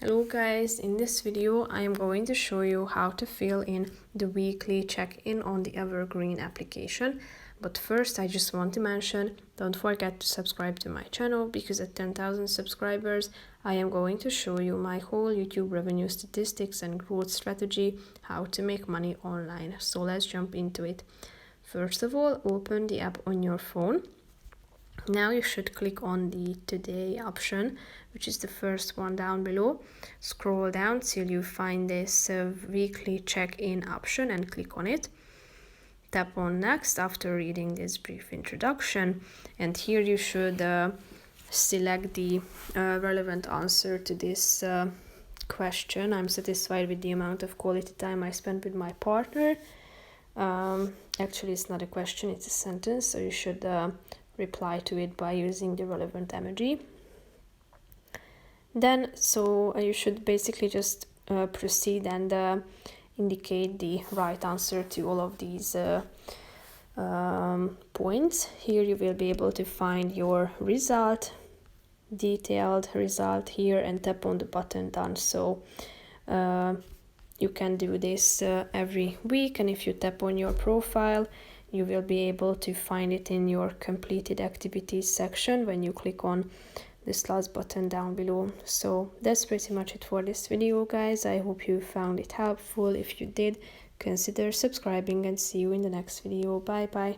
Hello guys, in this video I am going to show you how to fill in the weekly check-in on the Evergreen application. But first I just want to mention, don't forget to subscribe to my channel because at 10,000 subscribers I am going to show you my whole YouTube revenue statistics and growth strategy, how to make money online. So let's jump into it. First of all, open the app on your phone. Now you should click on the Today option, which is the first one down below. Scroll down till you find this weekly check-in option and click on it. Tap on Next after reading this brief introduction, and here you should select the relevant answer to this question. I'm satisfied with the amount of quality time I spent with my partner. Actually, it's not a question, it's a sentence, so you should reply to it by using the relevant emoji. Then you should basically just proceed and indicate the right answer to all of these points. Here you will be able to find your result, detailed result here, and tap on the button Done. So you can do this every week, and if you tap on your profile you will be able to find it in your completed activities section when you click on this last button down below. So that's pretty much it for this video, guys. I hope you found it helpful. If you did, consider subscribing and see you in the next video. Bye bye.